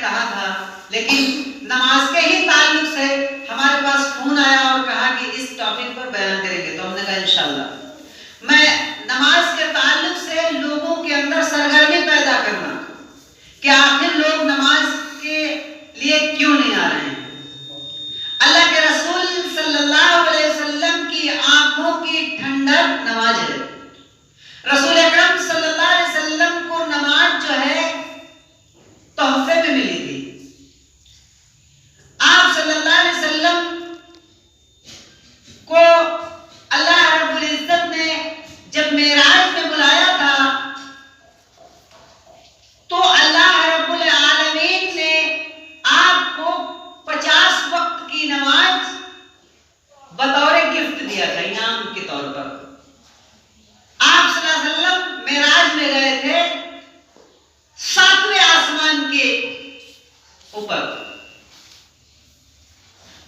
کہا تھا، لیکن نماز کے ہی تعلق سے ہمارے پاس فون آیا اور کہا کہ اس ٹاپک پر بیان کریں گے، تو ہم نے کہا انشاءاللہ۔ میں نماز کے تعلق سے لوگوں کے اندر سرگرمی پیدا کرنا کہ آخر لوگ نماز کے لیے کیوں نہیں آ رہے ہیں۔ اللہ کے رسول صلی اللہ علیہ وسلم کی آنکھوں کی ٹھنڈک نماز ہے۔ رسول اکرم صلی اللہ علیہ وسلم کو نماز جو ہے تحفے میں ملی تھی۔ آپ صلی اللہ علیہ وسلم کو اللہ رب العزت نے جب معراج میں بلایا تھا تو اللہ رب العالمین نے آپ کو 50 وقت کی نماز بطور گفٹ دیا تھا، انعام کے طور پر۔ آپ صلی اللہ علیہ وسلم معراج میں گئے تھے 7ویں آسمان کے اوپر،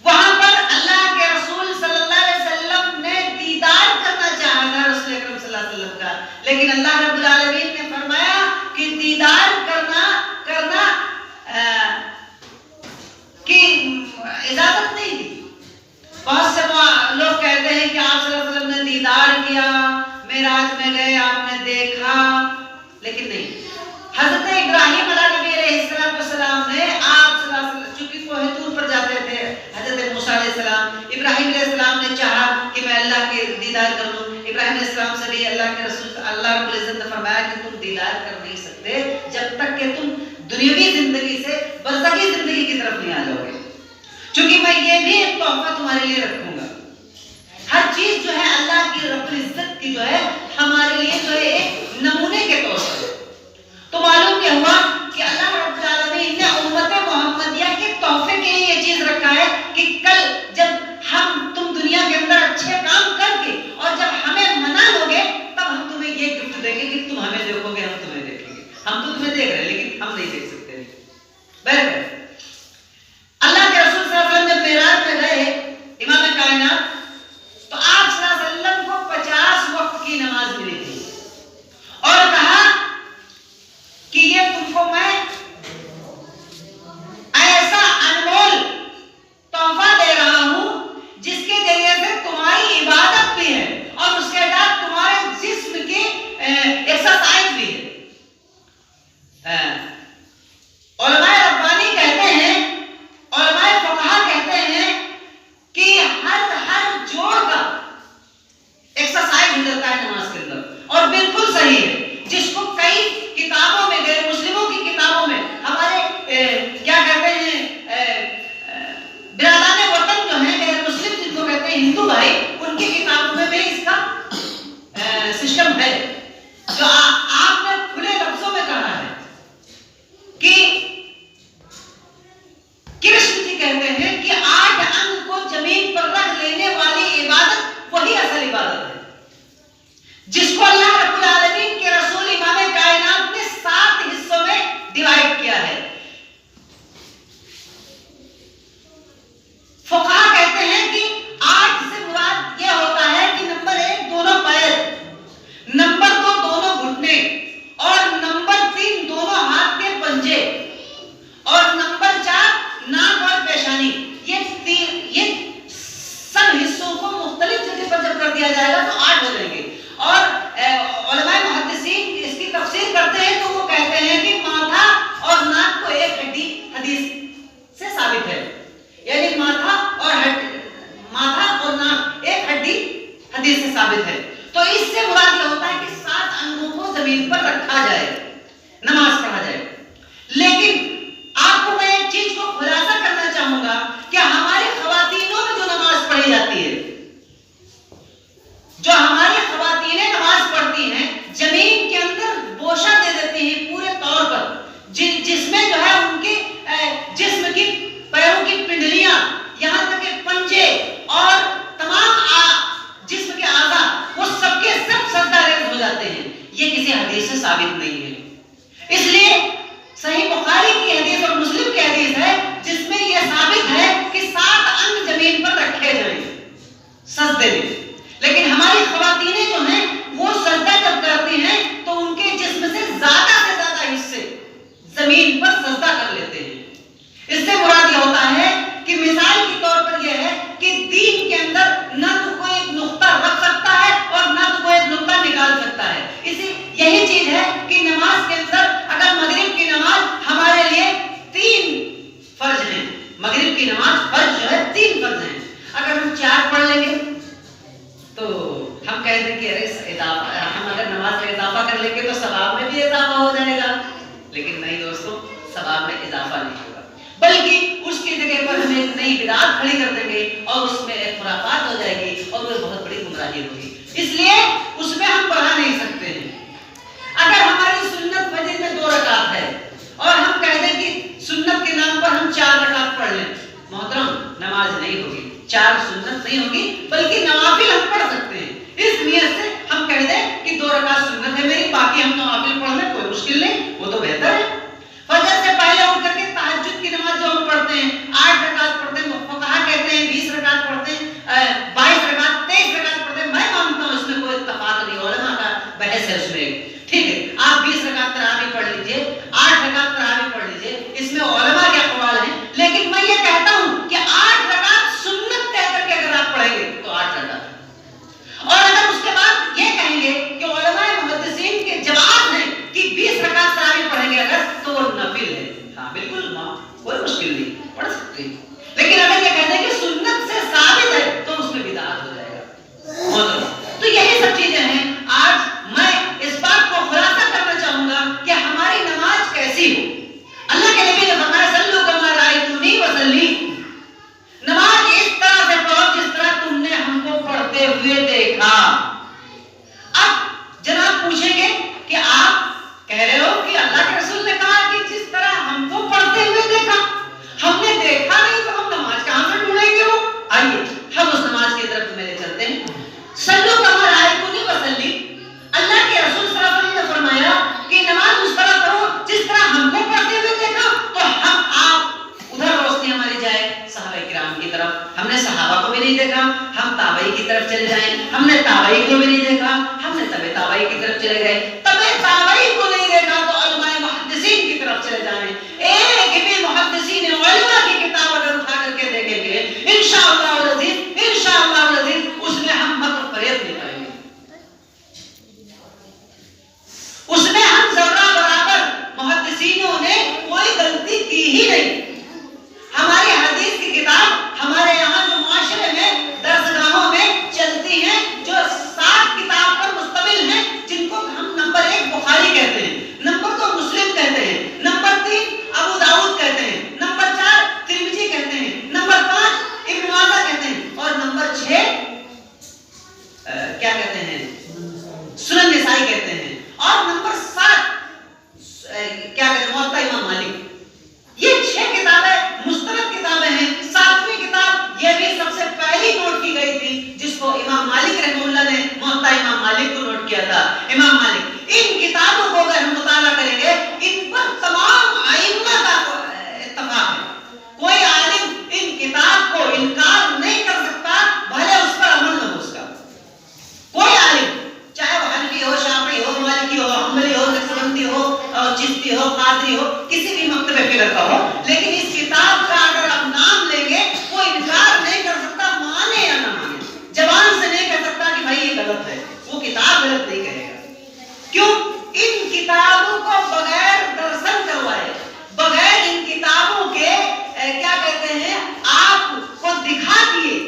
وہاں پر اللہ کے رسول صلی اللہ علیہ وسلم نے دیدار کرنا چاہا تھا رسول اکرم صلی اللہ علیہ وسلم کا، لیکن اللہ رب العالمین نے فرمایا کہ دیدار کرنا کی اجازت نہیں دی۔ بہت سے لوگ کہتے ہیں کہ آپ صلی اللہ علیہ وسلم نے دیدار کیا، معراج میں گئے، آپ نے دیکھا، لیکن نہیں۔ حضرت ابراہیم علیہ السلام نے آپ صلی اللہ علیہ وسلم چونکہ کوہ طور پر جاتے تھے، حضرت موسیٰ علیہ السلام، ابراہیم علیہ السلام نے چاہا کہ میں اللہ کے دیدار کر لوں۔ ابراہیم علیہ السلام سے بھی اللہ کے رسول اللہ رب العزت نے فرمایا کہ تم دیدار کر نہیں سکتے جب تک کہ تم دنیاوی زندگی سے برزخی زندگی کی طرف نہیں آ جاؤ گے، چونکہ میں یہ بھی ایک تحفہ تمہارے لیے رکھوں گا۔ ہر چیز جو ہے اللہ کی رب العزت کی جو ہے ہمارے لیے جو ہے ایک نمونے کے طور پر۔ تو معلوم یہ ہوا کہ اللہ رب العالمین نے امت محمدیہ کے تحفے کے لیے یہ چیز رکھا ہے کہ کل جب تم دنیا کے اندر اچھے کام کر کے اور جب ہمیں منا لو گے تب ہم تمہیں یہ گفٹ دیں گے کہ تم ہمیں دیکھو گے، ہم تمہیں دیکھیں گے۔ ہم تو تمہیں دیکھ رہے ہیں لیکن ہم نہیں دیکھ سکتے۔ بہرحال اللہ کے رسول صلی اللہ علیہ وسلم جب معراج میں گئے امام کائنات، تو آپ صلی اللہ علیہ وسلم کو 50 وقت کی نماز ملی تھی اور کہا کہ یہ تم کو میں ایسا انمول تحفہ دے رہا ہوں جس کے ذریعے سے تمہاری عبادت بھی ہے اور اس کے بعد تمہارے جسم کی ایکسرسائز بھی ہے۔ علماء ربانی کہتے ہیں، علماء فقہا کہتے ہیں کہ ہر جوڑ کا ایکسرسائز ہو جاتا ہے نماز کے اندر، اور بالکل صحیح ہے۔ جس کو کئی کتابوں میں، غیر مسلموں کی کتابوں میں، ہمارے کیا کہتے ہیں برادران وطن جو ہیں غیر مسلم جن کو کہتے ہیں ہندو بھائی، ان کی کتابوں میں بھی اس کا سسٹم ہے جو آپ نے کھلے لفظوں میں کہا ہے کہ کرشن جی کہتے ہیں کہ 8 انگ کو زمین پر رکھ لینے والی عبادت وہی اصل عبادت ہے، جس کو اللہ رب العالمین کے رسول امام کائنات نے 7 حصوں میں ڈیوائیڈ کیا ہے۔ فقہا کہتے ہیں کہ 8 سے مراد یہ ہوتا ہے کہ نمبر 1 دونوں پیر، نمبر 2 دونوں گھٹنے، اور نمبر 3 دونوں ہاتھ کے پنجے، اور نمبر 4 ناک اور پیشانی۔ یہ سب حصوں کو مختلف جگہ پر جب کر دیا جائے گا تو 8 ہو جائیں گے۔ اور علماء محدثین اس کی تفسیر کرتے ہیں تو وہ کہتے ہیں کہ ماتھا اور ناک کو ایک ہڈی حدیث سے ثابت ہے، یعنی ماتھا اور ناک ایک ہڈی حدیث سے ثابت ہے۔ تو اس سے مراد یہ ہوتا ہے کہ 7 انگوں کو زمین پر رکھا جائے، نماز پڑھا جائے۔ لیکن آپ کو میں ایک چیز کو خلاصہ کرنا چاہوں گا کہ ہماری خواتینوں میں جو نماز پڑھی جاتی ہے، جو ہماری خواتینیں نماز پڑھتی ہیں، زمین کے اندر بوشہ دے دیتی ہیں پورے طور پر، جس میں جو ہے ان کے جسم کی پیروں کی پنڈلیاں، یہاں تک کہ پنجے اور تمام جسم کے اعضاء وہ سب کے سب سجدہ ریز ہو جاتے ہیں۔ یہ کسی حدیث سے ثابت نہیں ہے، اس لیے صحیح بخاری کی حدیث اور مسلم کی حدیث ہے جس میں یہ ثابت ہے کہ 7 انگ زمین پر رکھے جائیں سجدے میں۔ لیکن ہماری خواتینیں جو ہیں وہ سجدہ جب کرتی ہیں تو ان کے جسم سے زیادہ حصے زمین پر سجدہ کر لیتے ہیں۔ کہ مثال کے طور پر یہ ہے کہ دین کے اندر نہ تو کوئی ایک نقطہ رکھ سکتا ہے اور نہ تو کوئی ایک نقطہ نکال سکتا ہے. یہی چیز ہے کہ نماز کے اندر اگر مغرب کی نماز ہمارے لیے 3 فرض ہیں، مغرب کی نماز فرض جو ہے 3 فرض ہیں، اگر ہم 4 پڑھ لیں گے تو ہم کہتے ہیں کہ ہم اگر نماز میں اضافہ کر لیں گے تو ثواب میں بھی اضافہ ہو جائے گا. لیکن نہیں دوستوں، ثواب میں اضافہ نہیں ہوگا، بلکہ اس کی جگہ پر ہم ایک نئی بدعت کھڑی کر دیں گے اور اس میں ایک خرافات ہو جائے گی اور وہ بہت بڑی گمراہی ہوگی. اس لیے اس میں ہم پڑھا نہیں سکتے ہیں. اگر ہماری سنت فجر میں 2 رکعت ہے اور ہم کہہ دیں کہ سنت کے نام پر ہم 4 رکعت پڑھ لیں، محترم نماز نہیں ہوگی. 4 سنت نہیں ہوگی بلکہ نوافل ہم پڑھ سکتے ہیں. اس نیت سے ہم کہہ دیں کہ 2 رکعت سنت ہے میری، باقی ہم نوافل پڑھ لیں، کوئی مشکل نہیں، وہ تو بہتر ہے. فجر سے پہلے اٹھ کر کے تہجد کی نماز جو ہم پڑھتے ہیں 8 رکعت پڑھتے ہیں، فقہا کہتے ہیں 20 رکعت پڑھتے ہیں، 22 رکعت 23 رکعت پڑھتے ہیں. میں مانتا ہوں اس میں کوئی اتفاق نہیں، علماء کا بحث ہے اس میں. ٹھیک ہے، آپ 20 رکعت تراویح پڑھ لیجئے، 8 رکعت تراویح پڑھ لیجئے، اس میں علماء کے اقوال ہیں. لیکن میں یہ کہتا ہوں کہ 8 رکعت سنت کہہ کر کے اگر آپ پڑھیں گے تو 8 رکعت، اور اگر اس کے بعد یہ کہیں گے کہ علماء محدثین کے جواب ہیں کہ 20 رکعت تراویح پڑھیں گے اگر تو وہ نفل ہے. ہاں بالکل، کوئی مشکل نہیں، پڑھ سکتے ہیں. لیکن اگر یہ کہتے ہیں کہ سنت سے ثابت ہے تو اس میں بدعت ہو جائے گا. تو یہی سب چیزیں ہیں. آج میں اس بات کو خلاصہ کرنا چاہوں گا کہ ہماری نماز کیسی ہو. اللہ کے نبی نے فرمایا صلو کما رأیتمونی وصلی، نماز اس طرح سے پڑھو جس طرح تم نے ہم کو پڑھتے ہوئے دیکھا. اب جناب پوچھیں گے کہ آپ کہہ رہے ہو کہ اللہ کے رسول نے کہا کہ جس طرح ہم کو پڑھتے ہوئے دیکھا، ہم نے دیکھا نہیں تو ہم نماز کہاں سے ڈھونڈیں گے؟ وہ آئیے ہم اس نماز کی طرف تمہیں لے چلتے ہیں. صلو کما رأیتمونی وصلی، اللہ کے رسول صلی اللہ علیہ وسلم نے فرمایا کہ نماز اس طرح پڑھو جس طرح ہم کو پڑھتے ہوئے دیکھا. تو ہم آپ ادھر روشنی ہماری جائے صحابہ کرام کی طرف. ہم نے صحابہ کو بھی نہیں دیکھا، ہم تابعی کی طرف چلے جائیں. ہم نے تابعی کو بھی نہیں دیکھا، ہم نے تبع تابعی کی طرف چلے گئے. تبع تابعی کو نہیں دیکھا تو علماء محدثین کی طرف چلے جائیں. ایک بھی محدثین علماء کی کتاب اگر اٹھا کر کے دیکھیں گے انشاءاللہ العزیز اس میں ہم مکر فریب نہیں پائیں گے. اس میں ہم ذرہ برابر محدثینوں نے کوئی غلطی کی ہی نہیں. ہماری حدیث کی کتاب ہمارے یہاں جو معاشرے میں درسگاہوں میں چلتی ہیں، جو 7 کتاب پر مشتمل ہیں، جن کو ہم نمبر 1 بخاری کہتے ہیں، نمبر 2 مسلم کہتے ہیں، نمبر 3 ابو داؤد کہتے ہیں، نمبر 4 ترمذی کہتے ہیں، نمبر 5 ابن ماجہ کہتے ہیں، اور نمبر 6 کیا کہتے ہیں؟ سنن نسائی کہتے ہیں، اور نمبر 7 کیا کہتے ہیں؟ موطا امام مالک. یہ 6 کتابیں مستند کتابیں ہیں. 7ویں کتاب یہ بھی سب سے پہلی نوٹ کی گئی تھی، جس کو امام مالک رحمہ اللہ نے موطا امام مالک کو نوٹ کیا تھا. امام مالک، ان کتابوں کو اگر ہم مطالعہ کریں گے ان پر تمام ائمہ کا اتفاق ہے. کوئی عالم ان کتاب کو انکار نہیں کر سکتا بھلے اس پر عمل نہ ہو اس کا. کوئی عالم چاہے وہ حنفی ہو، شافعی ہو، مالکی ہو، حنبلی ہو، نقشبندی ہو، چشتی ہو، قادری ہو، کسی بھی مکتب فکر کا ہو، لیکن اس کتاب کا اگر آپ نام لیں گے وہ انکار نہیں کر سکتا، مانے یا نہ مانے. زبان سے نہیں کہہ سکتا کہ بھائی یہ غلط ہے، وہ کتاب غلط نہیں کہے گا. کیوں؟ ان کتابوں کو بغیر درسن کروائے، بغیر ان کتابوں کے کیا کہتے ہیں آپ کو دکھا دیے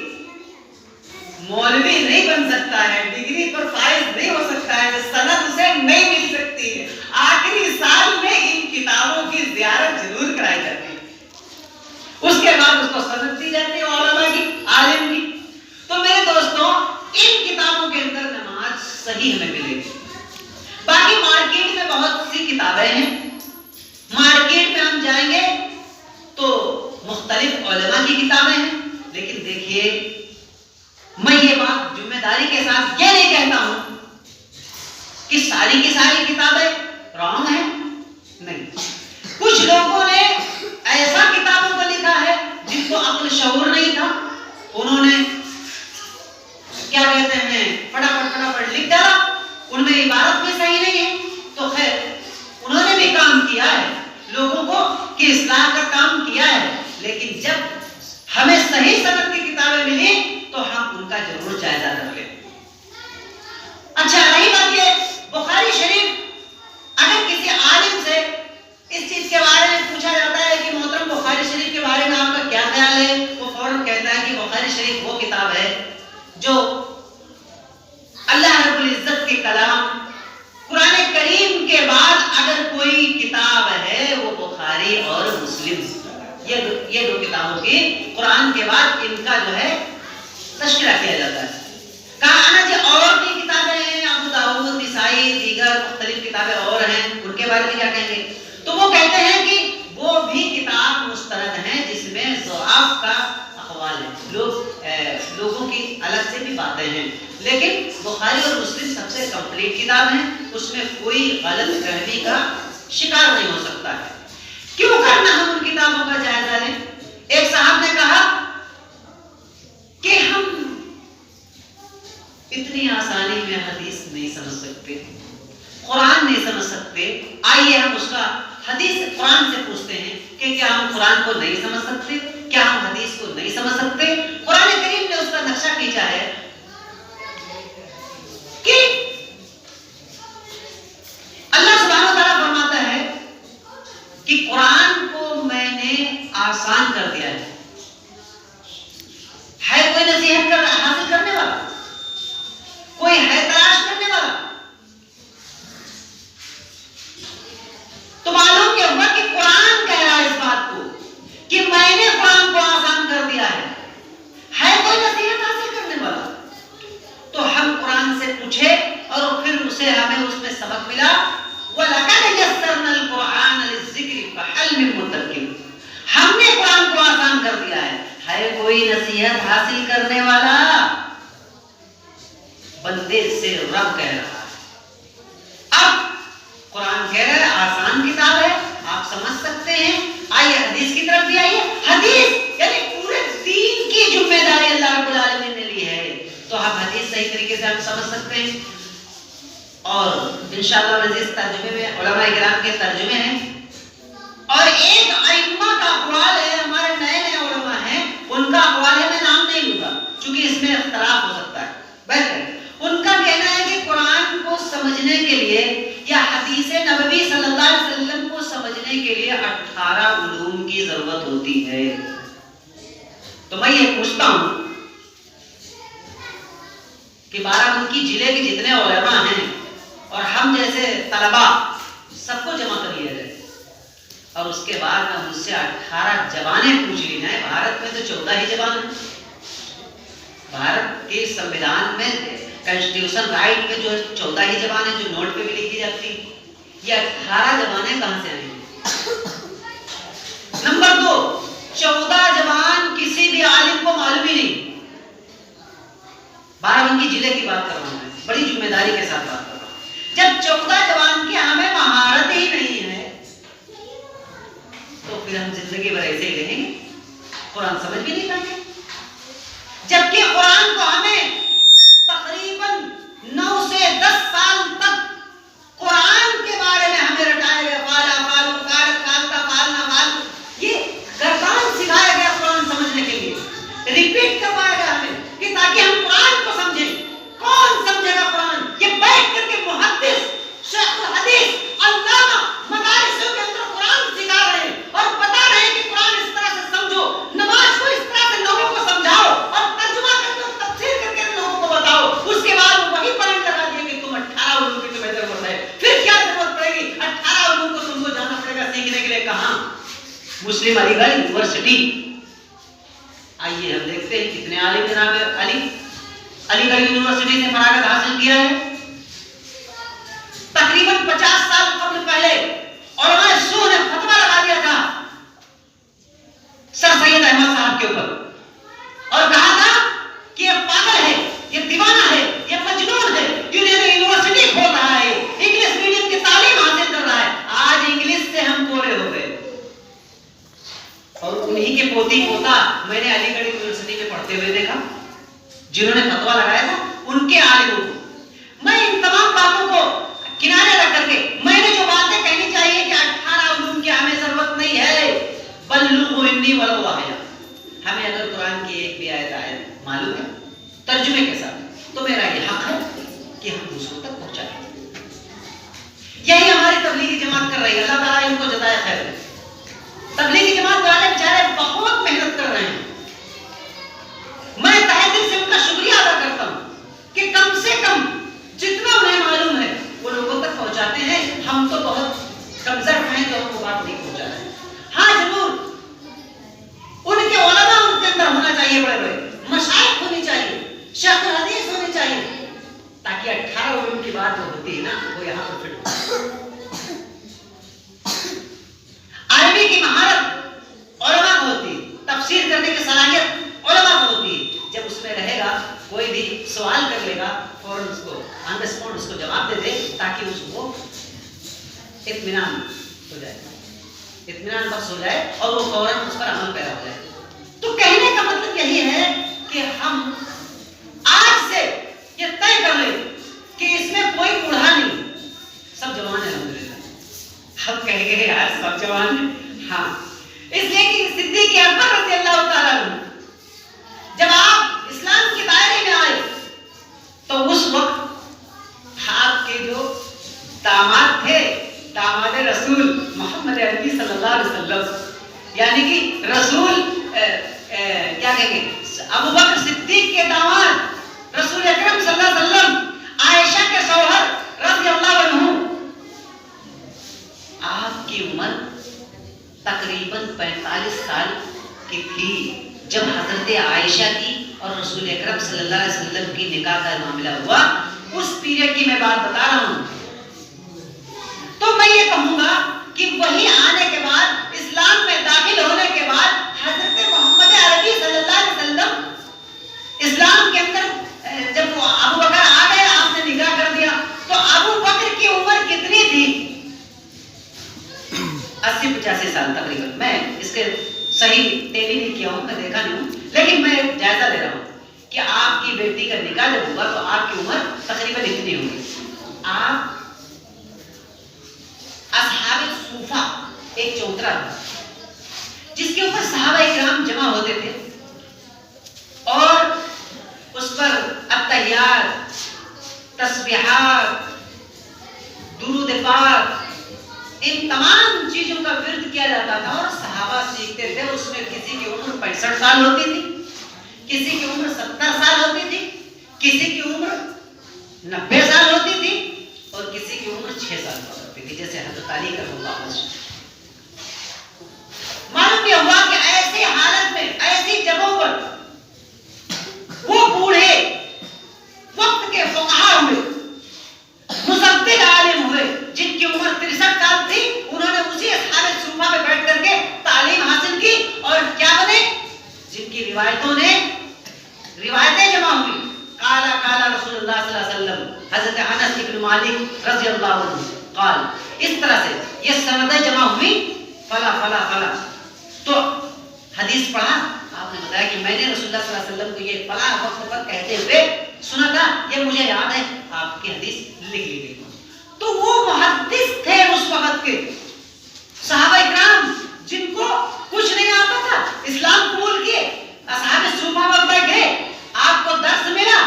مولوی نہیں بن سکتا ہے، ڈگری پر فائز نہیں ہو سکتا ہے، سند اسے نہیں مل سکتی ہے. آخری سال میں ان کتابوں کی زیارت ضرور کرائی جاتی ہے، اس کے بعد اس کو سند دی جاتی ہے علماء کی، عالم کی. تو میرے دوستوں، ان کتابوں کے اندر نماز صحیح ہمیں ملے گی. باقی مارکیٹ میں بہت سی کتابیں ہیں، مارکیٹ میں ہم جائیں گے تو مختلف علماء کی کتابیں ہیں. لیکن دیکھیے، میں یہ بات ذمہ داری کے ساتھ یہ نہیں کہتا ہوں کہ ساری کی ساری کتابیں رانگ ہیں، نہیں. کچھ لوگوں نے ایسا کتابوں کو لکھا ہے جن کو عقل شعور نہیں تھا، انہوں نے کیا کہتے ہیں فٹافٹ لکھ ڈالا. ان میں عبارت بھی صحیح نہیں ہے، تو خیر انہوں نے بھی کام کیا ہے، لوگوں کو کی اصلاح کا کام کیا ہے. لیکن جب ہمیں صحیح سند کی کتابیں ملی تو ہم ان کا ضرور جائزہ کر لیں۔ اچھا، رہی بات یہ بخاری شریف، اگر کسی عالم سے اس چیز کے بارے میں پوچھا جاتا ہے کہ محترم بخاری شریف کے بارے میں آپ کا کیا خیال ہے، وہ فوراً کہتا ہے کہ بخاری شریف وہ کتاب ہے جو اللہ رب العزت کے کلام قرآن کریم کے بعد اگر کوئی کتاب ہے وہ بخاری اور مسلم، یہ دو کتابوں کی قرآن کے بعد ان کا جو ہے تذکرہ کیا جاتا ہے۔ کہا نا جی اور بھی کتابیں ہیں، ابو داؤد، نسائی، دیگر مختلف کتابیں اور ہیں، ان کے بارے میں کیا کہیں گے؟ تو وہ کہتے ہیں کہ وہ بھی کتاب مستند ہیں جس میں ضعاف کا اقوال ہے، لوگوں کی الگ سے بھی باتیں ہیں، لیکن بخاری اور مسلم سب سے کمپلیٹ کتاب ہیں، اس میں کوئی غلط فہمی کا شکار نہیں ہو سکتا ہے۔ کیوں کرنا ہم ان کتابوں کا جائزہ لیں؟ ایک صاحب نے کہا کہ ہم اتنی آسانی میں حدیث نہیں سمجھ سکتے، قرآن نہیں سمجھ سکتے، آئیے ہم اس کا حدیث قرآن سے پوچھتے ہیں کہ کیا ہم قرآن کو نہیں سمجھ سکتے، کیا ہم حدیث کو نہیں سمجھ سکتے؟ قرآن کریم نے اس کا نقشہ کھینچا ہے کہ اللہ سبحانہ و تعالیٰ فرماتا ہے کہ قرآن کو میں نے آسان کر دیا ہے کوئی نصیحت حاصل کرنے والا، کوئی ہے تلاش کرنے والا؟ تو معلوم کیا ہوا کہ قرآن کہہ رہا ہے اس بات کو کہ میں نے قرآن کو آسان کر دیا ہے کوئی نصیحت حاصل کرنے والا؟ تو ہم قرآن سے پوچھے اور پھر اسے ہمیں اس میں سبق ملا، وَلَقَدْ يَسَّرْنَا الْقُرْآنَ لِلذِّكْرِ فَهَلْ مِن مُّدَّكِرٍ، ہم نے قرآن کو آسان کر دیا ہے کوئی نصیحت حاصل کرنے والا؟ بندے سے رب کہہ رہا ہے۔ اب قرآن کہہ رہا ہے آسان کتاب ہے، آپ سمجھ سکتے ہیں، آئیے حدیث کی طرف بھی آئیے۔ حدیث یعنی پورے دین کی ذمہ داری اللہ رب العالمین نے لی ہے، تو ہم حدیث صحیح طریقے سے ہم سمجھ سکتے ہیں، اور انشاءاللہ عزیز ترجمے میں علماء کرام کے ترجمے ہیں، اور ایک ائمہ کا اقوال ہے، ہمارے نئے علماء ہیں، ان کا اقوال ہے، میں نام نہیں لوں گا چونکہ اس میں اختلاف ہو سکتا ہے، بہتر ان کا کہنا ہے کہ قرآن کو سمجھنے کے لیے یا حدیث نبوی صلی اللہ علیہ وسلم کو سمجھنے کے لیے 18 علوم کی ضرورت ہوتی ہے۔ تو میں یہ پوچھتا ہوں کہ بارہ ملکی ضلع کے جتنے علماء ہیں اور ہم جیسے طلباء سب کو جمع کر لیا جائے اور اس کے بعد میں مجھ سے 18 زبانیں پوچھ لی جائیں۔ بھارت میں تو 14 ہی زبان ہیں، بھارت کے سمویدھان میں کنسٹیٹیوشن رائٹ میں جو 14 ہی زبانیں جو نوٹ پہ بھی لکھی جاتی، یہ 18 زبانیں کہاں سے آئیں گی؟ نمبر 2، 14 زبان کسی بھی عالم کو معلوم ہی نہیں۔ بارہ بنکی ضلع کی بات کر رہا ہوں، میں بڑی ذمہ داری کے ساتھ بات کر رہا ہوں۔ جب 14 زبان کی ہمیں مہارت ہی نہیں ہے تو پھر ہم زندگی بھر ایسے ہی رہیں گے، قرآن سمجھ بھی نہیں پائیں گے، جبکہ قرآن کو ہمیں تقریباً 9 سے 10 سال تک قرآن کے بارے میں ہمیں رٹایا گیا، فالا فالو فارت فالتا فالنا فال، یہ گردان سکھایا گیا قرآن سمجھنے کے لیے، ریپیٹ کروایا گیا ہمیں کہ تاکہ ہم قرآن کو سمجھیں۔ کون سمجھے گا قرآن؟ یہ بیٹھ کر کے محدث، شیخ الحدیث، علامہ مدارسوں کے اندر قرآن سکھا رہے ہیں اور بتا رہے ہیں کہ قرآن اس طرح سے سمجھو، نماز کو اس طرح سے لوگوں کو سمجھاؤ اور ترجمہ کر کے تفسیر کر کے لوگوں کو بتاؤ، اس کے بعد وہی پوائنٹ لگا دیے کہ تم 18 علوم کی تمہیں ضرورت ہے، پھر کیا ضرورت پڑے گی؟ 18 علوم کو تم کو جانا پڑے گا سیکھنے کے لیے کہاں؟ مسلم علی گڑھ یونیورسٹی۔ آئیے ہم دیکھتے ہیں کتنے عالم جناب علی گڑھ یونیورسٹی سے فراغت حاصل کیا ہے۔ تقریباً 50 سال قبل پہلے علماء سو نے فتویٰ لگا دیا تھا سر سید احمد صاحب کے اوپر اور کہا تھا کہ یہ پاگل ہے، یہ دیوانہ ہے، یہ مجنون ہے، یونیورسٹی کھول رہا ہے، انگلش میڈیم کی تعلیم حاصل کر رہا ہے۔ آج انگلش سے ہم کولے ہو گئے، اور انہی کے پوتی پوتا میں نے علی گڑھ یونیورسٹی میں پڑھتے ہوئے دیکھا، جنہوں نے فتویٰ لگایا تھا ان کے عالموں کو۔ میں ان تمام باتوں کو کنارے رکھ کر کے میں نے جو باتیں کہنی چاہیے کہ 18 علوم کی ہمیں ضرورت نہیں ہے، بلغوا انی ولو واحدہ، ہمیں اگر قرآن کی ایک بھی آیت معلوم ہے ترجمے کے ساتھ تو میرا یہ حق ہے کہ ہم دوسروں تک پہنچائیں. یہی ہماری تبلیغی جماعت کر رہی ہے. اللہ تعالیٰ ان کو جزائے خیر دے. تبلیغی جماعت والے بیچارے بہت محنت کر رہے ہیں. میں تہہ دل سے ان کا شکریہ ادا کرتا ہوں کہ کم سے کم جتنا انہیں معلوم ہے وہ لوگوں تک پہنچاتے ہیں. ہم تو بہت کمزور ہیں تو ہم کو بات نہیں پہنچا رہے ہیں. ہاں ضرور ان کے علماء ان کے اندر ہونا چاہیے, بڑے بڑے مشائخ ہونی چاہیے, شیخ الحدیث ہونے چاہیے, تاکہ 18 علوم کی بات جو ہوتی ہے نا وہ یہاں پر فٹ ہو. عربی کی مہارت علماء کو ہوتی ہے, تفسیر کرنے کی صلاحیت علماء کو ہوتی ہے. جب اس میں رہے گا کوئی بھی سوال کر لے گا فوراً اس کو آن دا اسپاٹ اس کو جواب دے دے تاکہ اس کو اطمینان ہو جائے, اطمینان بخش ہو جائے اور وہ فوراً اس پر عمل پیدا ہو جائے. تو کہنے کا مطلب یہی ہے کہ ہم آج سے یہ طے کر لیں کہ اس میں کوئی بوڑھا نہیں, سب جوان ہیں الحمدللہ. ہم کہیں گے یار سب جوان ہیں, ہاں اس لیے کہ صدیق اکبر رضی اللہ تعالیٰ عنہ جب آپ اسلام کے دائرے میں آئے تو اس وقت آپ کے جو داماد تھے, داماد رسول محمد عربی صلی اللہ علیہ وسلم, یعنی کہ رسول کیا کہیں گے ابو بکر صدیق کے داماد رسول اکرم صلی اللہ علیہ وسلم, عائشہ کے شوہر رضی اللہ عنہ, آپ کی عمر تقریباً 45 سال کی تھی جب حضرت عائشہ کی اور رسول اکرم صلی اللہ علیہ وسلم کی نکاح کا معاملہ ہوا. اس پیریڈ کی میں بات بتا رہا ہوں. تو میں یہ کہوں گا کہ وہی آنے کے بعد اسلام میں داخل ہونے کے بعد حضرت محمد عربی صلی اللہ علیہ وسلم اسلام کے اندر جب وہ ابو بکر آ گئے آپ نے نکاح کر دیا تو ابو بکر کی عمر کتنی تھی؟ 80-85 سال تقریباً. میں اس کے صحیح تیلی نہیں کیا ہوں, میں دیکھا نہیں ہوں, لیکن میں جائزہ لے رہا ہوں کہ آپ کی بیٹی کا نکاح جب ہوا تو آپ کی عمر تقریباً اتنی ہوگی. آپ اصحاب صوفہ ایک چوترا تھا جس کے اوپر صحابہ اکرام جمع ہوتے تھے اور اس پر التحیات, تسبیحات, درود پاک, ان تمام چیزوں کا ورد کیا جاتا تھا اور صحابہ سیکھتے تھے. اس میں کسی کی عمر 65 سال ہوتی تھی, کسی کی عمر 70 سال ہوتی تھی, کسی کی عمر 90 سال ہوتی تھی اور کسی کی عمر 6 سال ہوتی تھی, جیسے حضرت علی کا اللہ عنہ. معلوم یہ ہوا کہ ایسی حالت میں ایسی جگہوں پر وہ بوڑھے وقت کے فقہا ہوئے, مصدق عالم ہوئے جن کی عمر 63 سال تھی. انہوں نے اسی اصحاب صوفہ میں بیٹھ کر کے تعلیم حاصل کی اور کیا بنے, جن کی روایتیں جمع ہوئی. قال قال رسول اللہ صلی اللہ علیہ وسلم, حضرت انس بن مالک رضی اللہ عنہ قال, اس طرح سے یہ سندیں جمع ہوئی فلا فلا فلا. تو حدیث پڑھا, آپ نے بتایا کہ میں نے رسول اللہ صلی اللہ علیہ وسلم کو یہ فلاں وقت پر کہتے ہوئے سنا تھا, یہ مجھے یاد ہے, آپ کی حدیث لکھ لی گئی. تو وہ محدث تھے اس وقت کے صحابہ اکرام جن کو کچھ نہیں آتا تھا, اسلام قبول کیے, اصحاب صوفہ میں بیٹھے, آپ کو درس ملا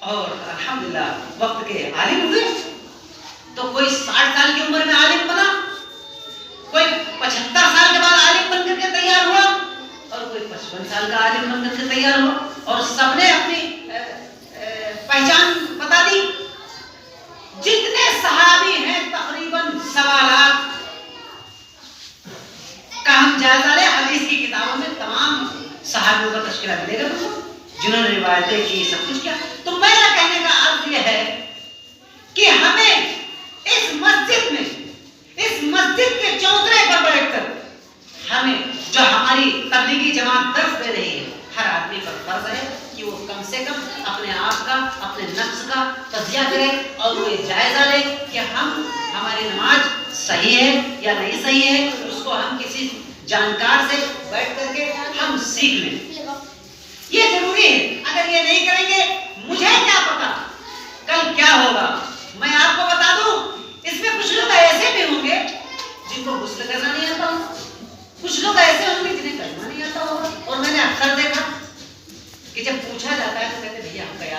اور الحمدللہ وقت کے عالم ہوئے. تو کوئی 60 سال کی عمر میں عالم بنا, کوئی 75 سال کے بعد عالم بن کر کے تیار ہوا اور کوئی 55 سال کا عالم بن کر کے تیار ہوا, اور سب نے اپنی پہچان بتا دی. جتنے صحابی ہیں تقریباً 1.25 لاکھ کا ہم جائزہ لیں, حدیث کی کتابوں میں تمام صحابیوں کا تذکرہ ملے گا جنہوں نے روایتیں کی, سب کچھ کیا. تو میرا کہنے کا عرض یہ ہے کہ ہمیں اس مسجد کے چوترے پر بیٹھ کر ہمیں جو ہماری تبلیغی جماعت درس دے رہی ہے, ہر آدمی پر فرض ہے کہ وہ کم سے کم اپنے آپ کا, اپنے نفس کا تجزیہ کرے اور وہ جائزہ لے کہ ہماری نماز صحیح ہے یا نہیں صحیح ہے. اس کو ہم کسی جانکار سے بیٹھ کر کے ہم سیکھ لیں, یہ ضروری ہے. اگر یہ نہیں کریں گے, مجھے کیا پتا کل کیا ہوگا. میں آپ کو بتا دوں, اس میں کچھ لوگ ایسے بھی ہوں گے جن کو غسل کرنا نہیں آتا ہوگا, کچھ لوگ ایسے ہوں گے جنہیں کلمہ نہیں آتا ہوگا. اور میں نے اکثر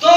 2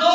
2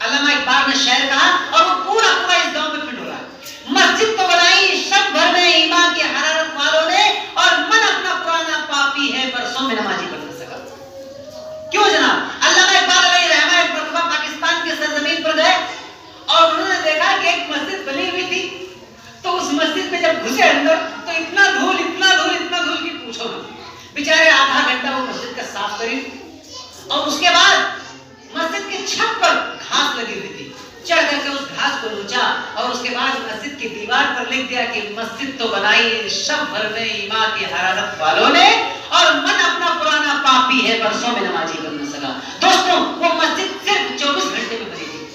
علامہ اقبال نے شعر کہا اور وہ پورا پورا اس گاؤں میں فٹ ہو رہا ہے، مسجد تو بنائی شب بھر میں ایمان کی حرارت والوں نے، اور من اپنا پرانا پاپی ہے برسوں میں نمازی بن نہ سکا۔ کیوں جناب؟ علامہ اقبال علیہ رحمہ ایک مرتبہ پاکستان کی سرزمین پر گئے اور انہوں نے دیکھا کہ ایک مسجد بنی ہوئی تھی، تو اس مسجد میں جب گھسے اندر تو اتنا دھول کی پوچھو نہ، بیچارے آدھا گھنٹہ وہ مسجد کا صاف کری، اور اس کے بعد مسجد کے چھت پر گھاس لگی ہوئی تھی، چڑھ کر کے اس گھاس کو نوچا اور اس کے بعد مسجد کی دیوار پر لکھ دیا کہ مسجد تو بنائی شب بھر میں ایمان کی حرارت والوں نے، اور من اپنا پرانا پاپی ہے برسوں میں نمازی بن نہ سکا۔ دوستوں وہ مسجد صرف 24 گھنٹے میں بنی تھی،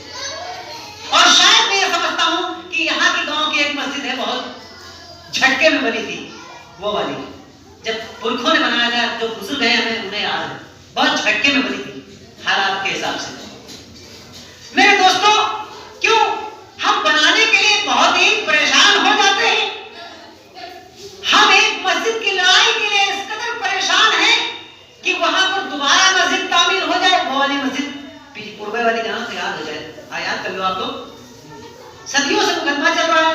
اور شاید میں یہ سمجھتا ہوں کہ یہاں کی گاؤں کی ایک مسجد ہے بہت جھٹکے میں بنی تھی، وہ والی جب پرکھوں نے بنایا تھا، جو بزرگ ہیں ہمیں انہیں یاد ہے، بہت جھٹکے میں بنی تھی حالات کے حساب سے۔ میرے دوستوں کیوں ہم بنانے کے لیے بہت ہی پریشان ہو جاتے ہیں، ہم ایک مسجد کی لڑائی کے لیے اس قدر پریشان ہیں کہ وہاں پر دوبارہ مسجد تعمیر ہو جائے، وہ والی مسجد پوربے والی جہاں سے یاد ہو جائے، یاد کر لو آپ لوگ، صدیوں سے مقدمہ چل رہا ہے،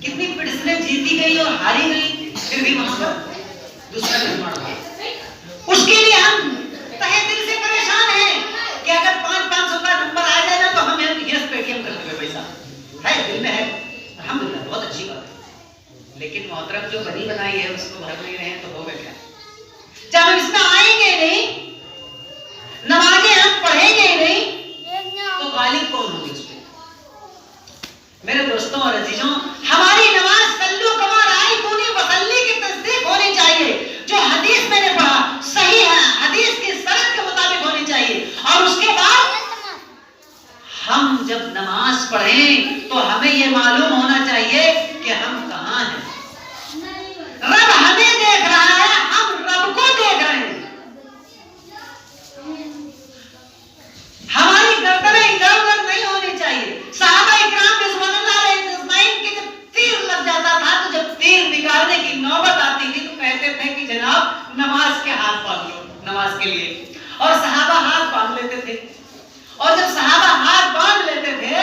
کتنی پٹسنیں جیتی گئی اور ہاری گئی، پھر بھی وہاں پر دوسرا نرماڑ ہوا۔ اس کے لیے ہم تہے دل سے پریشان ہیں کہ اگر 500 کا نمبر آ جائے نا تو ہم یس پے ٹی ایم کر دیں، پیسہ ہے دل میں ہے، الحمدللہ بہت اچھی بات ہے، لیکن محترم جو بنی بنائی ہے اس کو بھر نہیں رہے ہیں تو ہوگا کیا؟ جب ہم اس میں آئیں گے نہیں، نمازیں ہم پڑھیں گے نہیں، تو غالب کون ہوگی اس پہ؟ میرے دوستوں اور عزیزوں، ہماری نماز صلو کما رأیتمونی وصلی کی تصدیق ہونی چاہیے، جو حدیث میں نے پڑھا صحیح ہے، حدیث کی سند کے مطابق ہونی چاہیے، اور اس کے بعد ہم جب نماز پڑھیں تو ہمیں یہ معلوم ہونا چاہیے کہ ہم کہاں ہیں، رب ہمیں دیکھ رہا ہے، ہم رب کو دیکھ رہے ہیں، ہماری گردنیں ادھر ادھر نہیں ہونی چاہیے۔ صحابہ اکرام رضوان اللہ علیہ اجمعین کے جب تیر لگ جاتا تھا تو جب تیر نکالنے کی نوبت آتی تھی تو کہتے تھے کہ جناب نماز کے ہاتھ باندھ لو، نماز کے لیے، اور صحابہ ہاتھ باندھ لیتے تھے، اور جب صحابہ ہاتھ باندھ لیتے تھے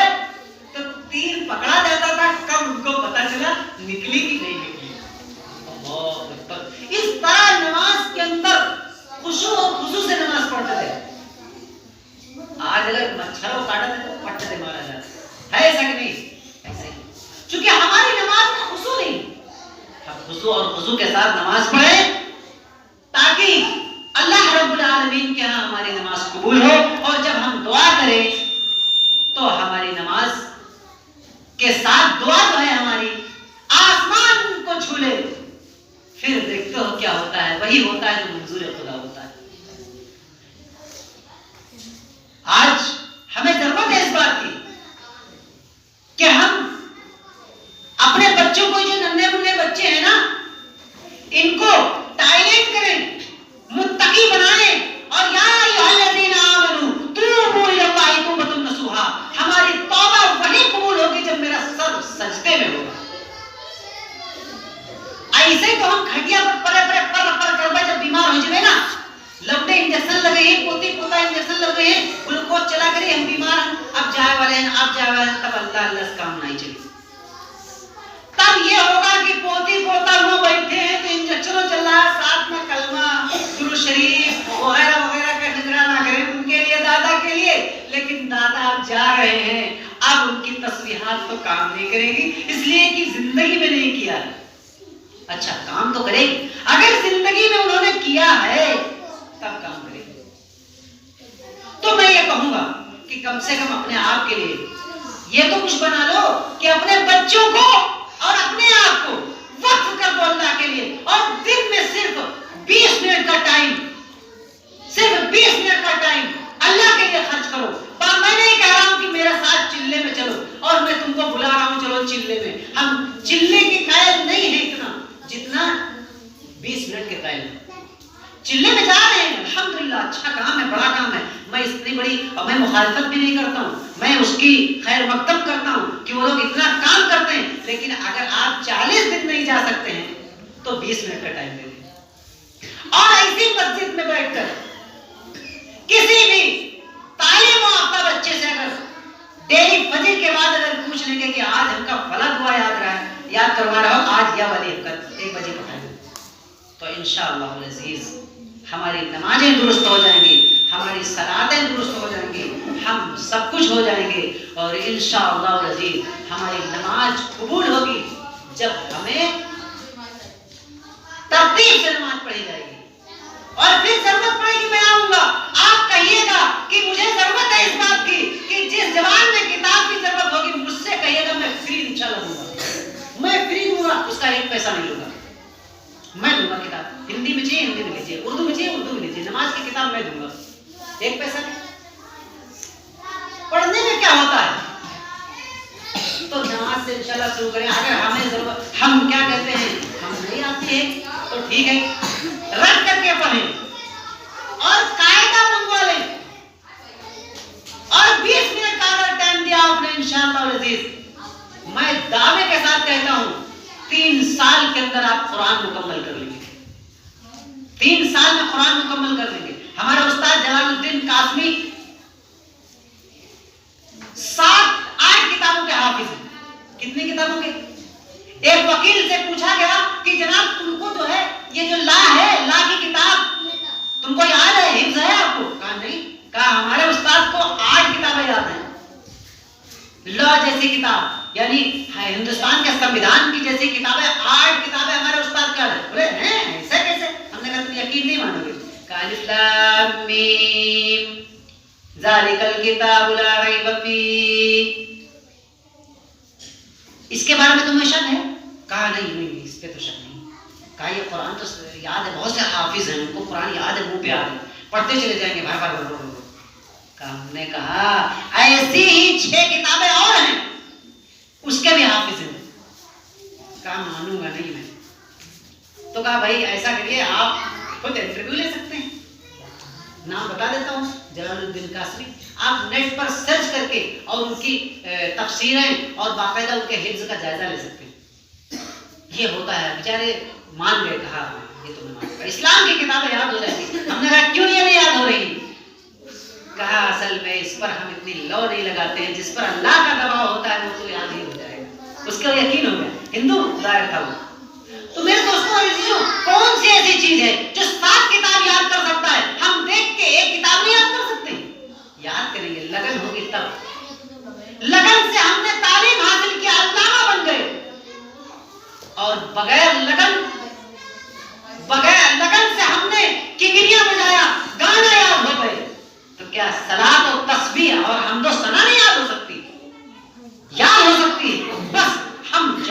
تو تیر پکڑا جاتا تھا، کب ان کو پتا چلا نکلی کہ نہیں نکلی۔ اللہ اکبر، اس طرح نماز کے اندر خشوع اور خضوع سے نماز پڑھتے تھے۔ آج اگر مچھروں کاٹا ہے تو پٹ سے مارا جاتا ہے، ایسا کہ نہیں؟ ایسا ہی، چونکہ ہماری نماز میں خشوع نہیں، ہم خشوع اور خضوع کے ساتھ نماز پڑھیں تاکہ اللہ رب العالمین کے ہاں ہماری نماز قبول ہو، اور جب ہم دعا کریں تو ہماری نماز کے ساتھ دعا جو ہے ہماری آسمان کو چھو لے، پھر دیکھتے ہو کیا ہوتا ہے، وہی ہوتا ہے جو منظور خدا ہوتا ہے۔ آج ہمیں ضرورت ہے اس بات کی کہ ہم اپنے بچوں کو، جو ننھے منھے بچے ہیں نا، ان کو ٹائلٹ کریں، متقی بنائیں، اور یا ایھا الذین آمنوا توبوا الی اللہ توبۃ نصوحا، ہماری توبہ وہی قبول ہوگی جب میرا سر سجدے میں ہوگا۔ ایسے تو ہم کھٹیا پر پرے کربا جب بیمار ہو جائے نا، لوٹے انجیکشن لگے ہیں، پوتی پوتا انجیکشن لگے ہیں، گلوکوز چلا کرے، ہم بیمار ہیں، اب جائے والے ہیں، تب اللہ سے کام نہیں چلے، تب یہ ہوگا کہ پوتی پوتا وہ بیٹھے ہیں تو انجیکشنوں چل رہا ہے، ساتھ میں کلمہ درود شریف وغیرہ وغیرہ کا نذرہ نہ کریں ان کے لیے، دادا کے لیے، لیکن دادا اب جا رہے ہیں، اب ان کی تسبیحات تو کام نہیں کرے گی، اس لیے کہ زندگی میں نہیں کیا ہے۔ اچھا کام تو کرے گی، اگر زندگی میں انہوں نے کیا ہے تب کام کرے گی۔ تو میں یہ کہوں گا کہ کم سے کم اپنے آپ کے لیے یہ تو کچھ بنا لو کہ اپنے بچوں کو اور اپنے آپ کو وقف کر دو اللہ کے لیے، اور دن میں صرف 20 منٹ کا ٹائم، صرف 20 منٹ کا ٹائم اللہ کے لیے خرچ کرو۔ میں نہیں کہہ رہا ہوں کہ میرے ساتھ چلے میں چلو، اور میں تم کو بلا رہا ہوں چلو چلے میں، ہم چلے کے قائل نہیں ہیں اتنا جتنا 20 منٹ کے قائل ہیں۔ چلے میں جا رہے ہیں، الحمدللہ اچھا کام ہے، بڑا کام ہے، میں اتنی بڑی اور میں مخالفت بھی نہیں کرتا ہوں، میں اس کی خیر مقدم کرتا ہوں کہ وہ لوگ اتنا کام کرتے ہیں، لیکن اگر آپ 40 دن نہیں جا سکتے ہیں تو 20 منٹ کا ٹائم دے دیں، اور ایسی مسجد میں بیٹھ کر کسی بھی تعلیم و پوچھیں گے کہ آج ہم کا فلاں دعا یاد کروا رہا ہوں، آج یا والی 1 بجے پڑھیں، تو انشاءاللہ العزیز ہماری نمازیں درست ہو جائیں گی، ہماری صلاتیں درست ہو جائیں گی، ہم سب کچھ ہو جائیں گے، اور انشاءاللہ العزیز ہماری نماز قبول ہوگی جب ہمیں ترتیب سے نماز پڑھی جائے گی۔ اور پھر ضرورت پڑے گی میں آؤں گا، آپ کہیے گا کہ مجھے ضرورت ہے اس بات کی کہ جس زبان میں کتاب کی ضرورت ہوگی مجھ سے کہیے گا، میں فری انشاءاللہ دوں گا، میں فری دوں گا، اس کا 1 پیسہ نہیں لوں گا، میں دوں گا کتاب، ہندی میں چاہیے ہندی میں لیجیے، اردو میں چاہیے اردو میں لیجیے، نماز کی کتاب میں دوں گا، 1 پیسہ نہیں۔ پڑھنے میں کیا ہوتا ہے؟ تو نماز سے انشاءاللہ شروع کریں۔ اگر ہمیں ضرورت، ہم کیا کہتے ہیں، ہم نہیں آتی ہے تو ٹھیک ہے، رٹ کر کے پڑھیں اور قاعدہ منگوا لیں، اور 20 منٹ کا اگر ٹائم دیا آپ نے انشاءاللہ العزیز، میں دعوے کے ساتھ کہتا ہوں 3 سال کے اندر آپ قرآن مکمل کر لیں گے، 3 سال میں قرآن مکمل کر لیں گے۔ ہمارے استاد جلال الدین قاسمی 7-8 کتابوں کے حافظ ہیں۔ کتنی کتابوں کے؟ ایک وکیل سے پوچھا گیا کہ جناب تم کو جو ہے یہ جو لا ہے، لا کی کتاب تم کو یاد ہے، حفظ ہے آپ کو؟ کہا نہیں۔ کہا ہمارے استاد کو 8 کتابیں یاد ہیں، لا جیسی کتاب، یعنی ہندوستان کے سمویدھان کی جیسی کتابیں، 8 کتابیں ہمارے استاد کا ہے۔ بولے ہیں ایسا کیسے؟ ہم نے کہا تم یقین نہیں مانو گے۔ کہا الف لام میم ذالک الکتاب لا ریب فیہ، اس کے بارے میں تمہیں شک ہے؟ کہا نہیں اس پہ تو شک نہیں۔ کہا یہ قرآن تو یاد ہے، بہت سے حافظ ہیں ان کو قرآن یاد ہے، منہ پہ یاد ہے، پڑھتے چلے جائیں گے بار بار۔ کہا ہم نے کہا ایسی ہی 6 کتابیں اور ہیں اس کے بھی حافظ ہیں۔ کہا مانوں گا نہیں میں۔ تو کہا بھائی ایسا کریے آپ خود انٹرویو لے سکتے ہیں، نام بتا دیتا ہوں جلال الدین قاسمی، آپ نیٹ پر سرچ کر کے اور ان کی تفسیریں اور باقاعدہ ان کے حفظ کا جائزہ لے سکتے ہیں۔ یہ ہوتا ہے، بیچارے مان گئے، کہا یہ تو میں مان گا، اسلام کی کتابیں یاد ہو جائیں گی۔ ہم نے کہا کیوں یہ نہیں یاد ہو رہی؟ کہا اصل میں اس پر ہم اتنی لو نہیں لگاتے ہیں، جس پر اللہ کا دباؤ ہوتا ہے وہ تو یاد ہی ہو جائے گا، اس کا یقین ہو گیا، ہندو ظاہر تھا وہ۔ تو میرے دوستوں اور عزیزوں، کون سی ایسی چیز ہے جو 7 کتاب یاد کر سکتا ہے؟ ہم دیکھ کے 1 کتاب نہیں یاد کر سکتے، یاد کریں گے، لگن ہوگی تب۔ لگن سے ہم نے تعلیم حاصل کیا، علامہ بن گئے، اور بغیر لگن سے ہم نے کنگریاں بجایا، گانا یاد ہو گئے، تو کیا صلاۃ و تسبیح اور حمد و ثنا نہیں یاد ہو سکتا؟